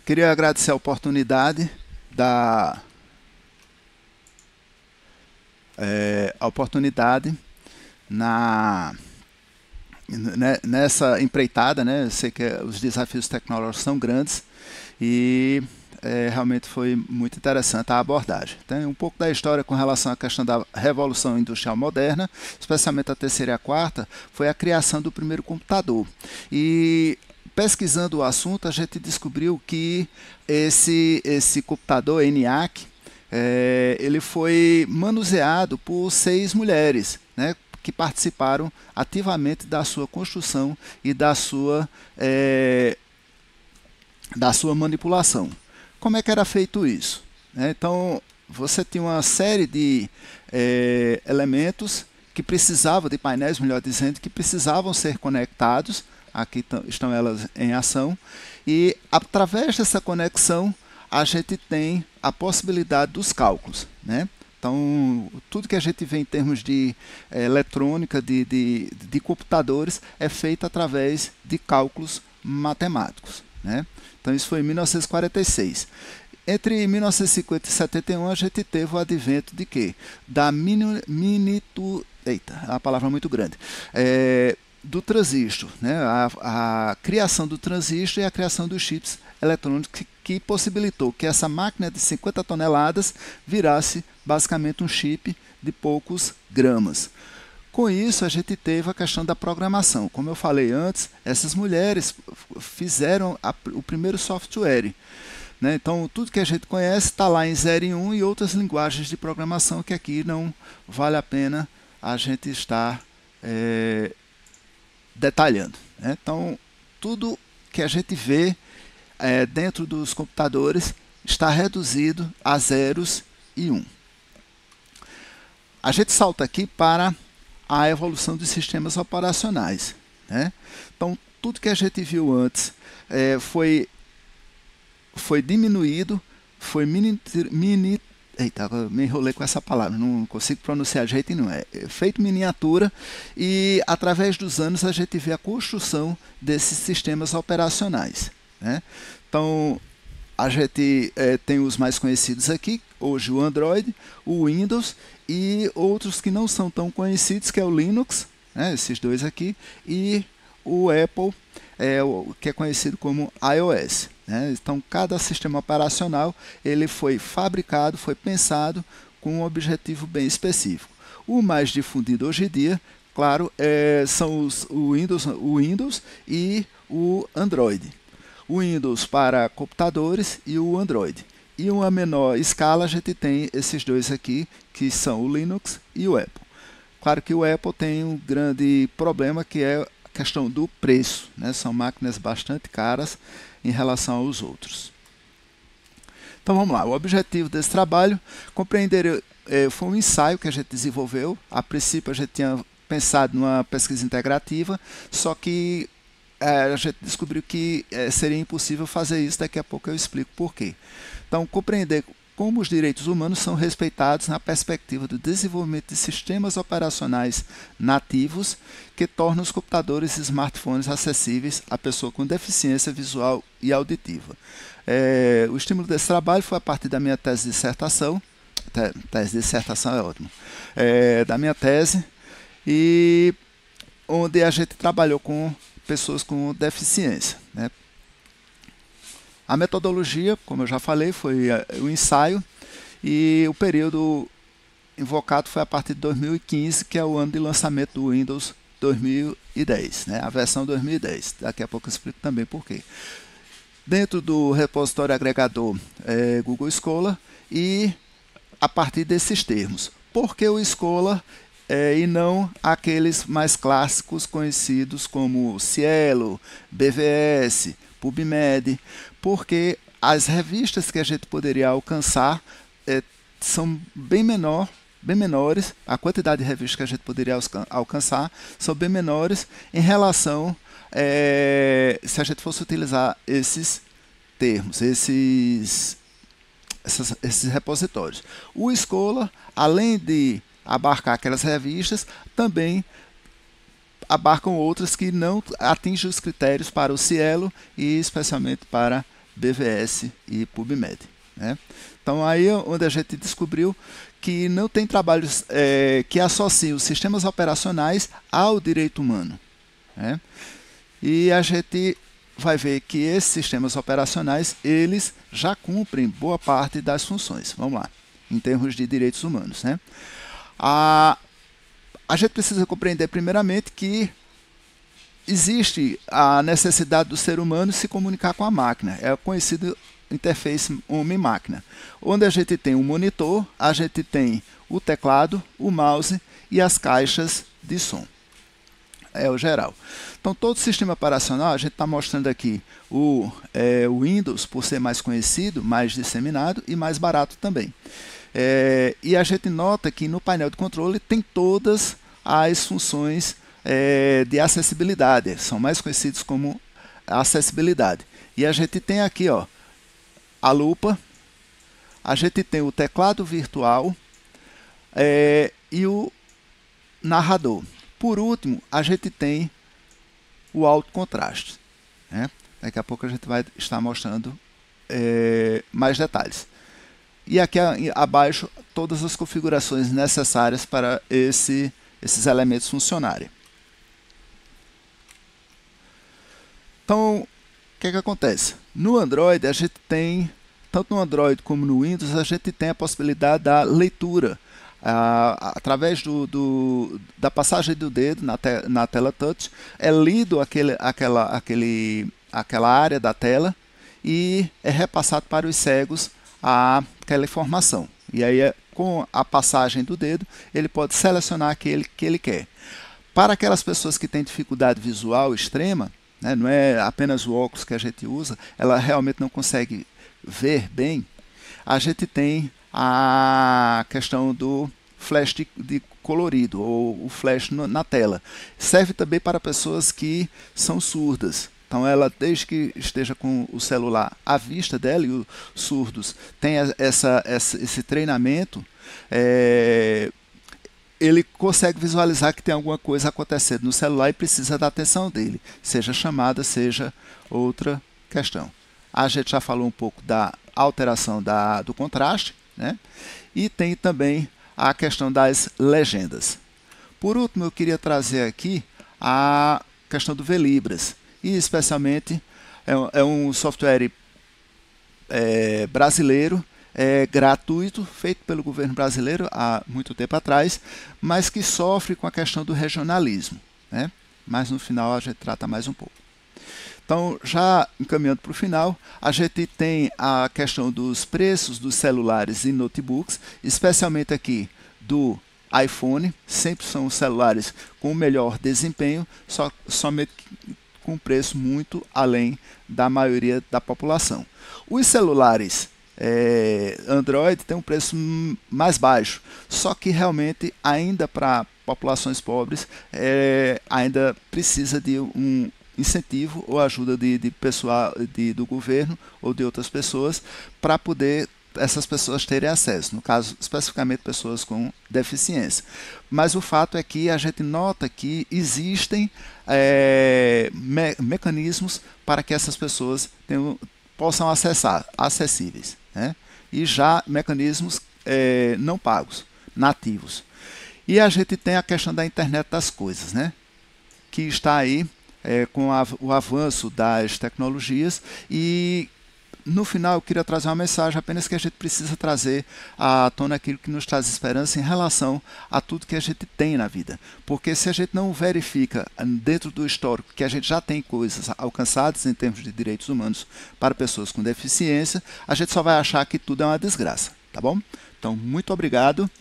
Queria agradecer a oportunidade da a oportunidade na nessa empreitada, né? Eu sei que os desafios tecnológicos são grandes e realmente foi muito interessante a abordagem. Tem um pouco da história com relação à questão da Revolução Industrial Moderna, especialmente a terceira e a quarta, foi a criação do primeiro computador. E pesquisando o assunto, a gente descobriu que esse computador ENIAC, ele foi manuseado por 6 mulheres, né, que participaram ativamente da sua construção e da sua manipulação. Como é que era feito isso? Então, você tinha uma série de elementos que precisavam, de painéis, melhor dizendo, que precisavam ser conectados. Aqui estão elas em ação. E, através dessa conexão, a gente tem a possibilidade dos cálculos, né? Então, tudo que a gente vê em termos de eletrônica, de computadores, é feito através de cálculos matemáticos, né? Então, isso foi em 1946. Entre 1950 e 71, a gente teve o advento de quê? Da eita, a palavra é muito grande. Do transistor, né? A criação do transistor e a criação dos chips eletrônicos que possibilitou que essa máquina de 50 toneladas virasse basicamente um chip de poucos gramas. Com isso, a gente teve a questão da programação. Como eu falei antes, essas mulheres fizeram o primeiro software, né? Então, tudo que a gente conhece está lá em 0 e 1 e outras linguagens de programação que aqui não vale a pena a gente estar detalhando, né? Então, tudo que a gente vê dentro dos computadores está reduzido a zeros e 1. A gente salta aqui para a evolução dos sistemas operacionais, né? Então, tudo que a gente viu antes foi diminuído, foi eita, me enrolei com essa palavra, não consigo pronunciar de jeito nenhum. É feito miniatura e, através dos anos, a gente vê a construção desses sistemas operacionais, né? Então, a gente tem os mais conhecidos aqui, hoje o Android, o Windows e outros que não são tão conhecidos, que é o Linux, né, esses dois aqui, e o Apple, que é conhecido como iOS, né? Então, cada sistema operacional ele foi fabricado, foi pensado com um objetivo bem específico. O mais difundido hoje em dia, claro, são o Windows e o Android. O Windows para computadores e o Android. E em uma menor escala a gente tem esses dois aqui, que são o Linux e o Apple. Claro que o Apple tem um grande problema, que é a questão do preço, né? São máquinas bastante caras em relação aos outros. Então vamos lá, o objetivo desse trabalho, compreender, foi um ensaio que a gente desenvolveu. A princípio a gente tinha pensado numa pesquisa integrativa, só que a gente descobriu que seria impossível fazer isso. Daqui a pouco eu explico por quê. Então, compreender como os direitos humanos são respeitados na perspectiva do desenvolvimento de sistemas operacionais nativos que tornam os computadores e smartphones acessíveis à pessoa com deficiência visual e auditiva. O estímulo desse trabalho foi a partir da minha tese de dissertação. Tese de dissertação é ótimo. Da minha tese, e onde a gente trabalhou com pessoas com deficiência, né? A metodologia, como eu já falei, foi o ensaio, e o período invocado foi a partir de 2015, que é o ano de lançamento do Windows 2010, né? A versão 2010. Daqui a pouco eu explico também por quê. Dentro do repositório agregador Google Scholar, e a partir desses termos. Por que o Scholar e não aqueles mais clássicos conhecidos como Cielo, BVS, PubMed? Porque as revistas que a gente poderia alcançar são bem menores, a quantidade de revistas que a gente poderia alcançar são bem menores em relação se a gente fosse utilizar esses termos, esses repositórios. O Scholar, além de abarcar aquelas revistas, também abarcam outras que não atingem os critérios para o Cielo e especialmente para BVS e PubMed, né? Então aí é onde a gente descobriu que não tem trabalhos que associem os sistemas operacionais ao direito humano, né? E a gente vai ver que esses sistemas operacionais, eles já cumprem boa parte das funções. Vamos lá, em termos de direitos humanos, né? A gente precisa compreender primeiramente que existe a necessidade do ser humano se comunicar com a máquina. É o conhecido interface homem-máquina, onde a gente tem um monitor, a gente tem o teclado, o mouse e as caixas de som. É o geral. Então, todo sistema operacional, a gente está mostrando aqui o Windows, por ser mais conhecido, mais disseminado e mais barato também. E a gente nota que no painel de controle tem todas as funções de acessibilidade, são mais conhecidos como acessibilidade. E a gente tem aqui, ó, a lupa, a gente tem o teclado virtual e o narrador. Por último, a gente tem o alto contraste, né? Daqui a pouco a gente vai estar mostrando mais detalhes. E aqui abaixo, todas as configurações necessárias para esses elementos funcionarem. Então, o que acontece? No Android, a gente tem, tanto no Android como no Windows, a gente tem a possibilidade da leitura. Através da passagem do dedo na tela touch, é lido aquela área da tela e é repassado para os cegos aquela informação. E aí, com a passagem do dedo, ele pode selecionar aquele que ele quer. Para aquelas pessoas que têm dificuldade visual extrema, né, não é apenas o óculos que a gente usa, ela realmente não consegue ver bem, a gente tem a questão do flash de colorido, ou o flash na tela. Serve também para pessoas que são surdas. Então, ela, desde que esteja com o celular à vista dela, e os surdos têm esse treinamento, ele consegue visualizar que tem alguma coisa acontecendo no celular e precisa da atenção dele, seja chamada, seja outra questão. A gente já falou um pouco da alteração do contraste, né? E tem também a questão das legendas. Por último, eu queria trazer aqui a questão do Velibras, e especialmente é um software brasileiro, gratuito, feito pelo governo brasileiro há muito tempo atrás, mas que sofre com a questão do regionalismo, né? Mas no final a gente trata mais um pouco. Então, já encaminhando para o final, a gente tem a questão dos preços dos celulares e notebooks, especialmente aqui do iPhone. Sempre são celulares com melhor desempenho, somente com preço muito além da maioria da população. Os celulares Android tem um preço mais baixo, só que realmente ainda para populações pobres ainda precisa de um incentivo ou ajuda de pessoal do governo ou de outras pessoas para poder essas pessoas terem acesso, no caso especificamente pessoas com deficiência. Mas o fato é que a gente nota que existem mecanismos para que essas pessoas possam acessar, acessíveis, né? E já mecanismos não pagos, nativos. E a gente tem a questão da internet das coisas, né? Que está aí com o avanço das tecnologias. E no final eu queria trazer uma mensagem apenas que a gente precisa trazer à tona aquilo que nos traz esperança em relação a tudo que a gente tem na vida. Porque se a gente não verifica dentro do histórico que a gente já tem coisas alcançadas em termos de direitos humanos para pessoas com deficiência, a gente só vai achar que tudo é uma desgraça, tá bom? Então, muito obrigado.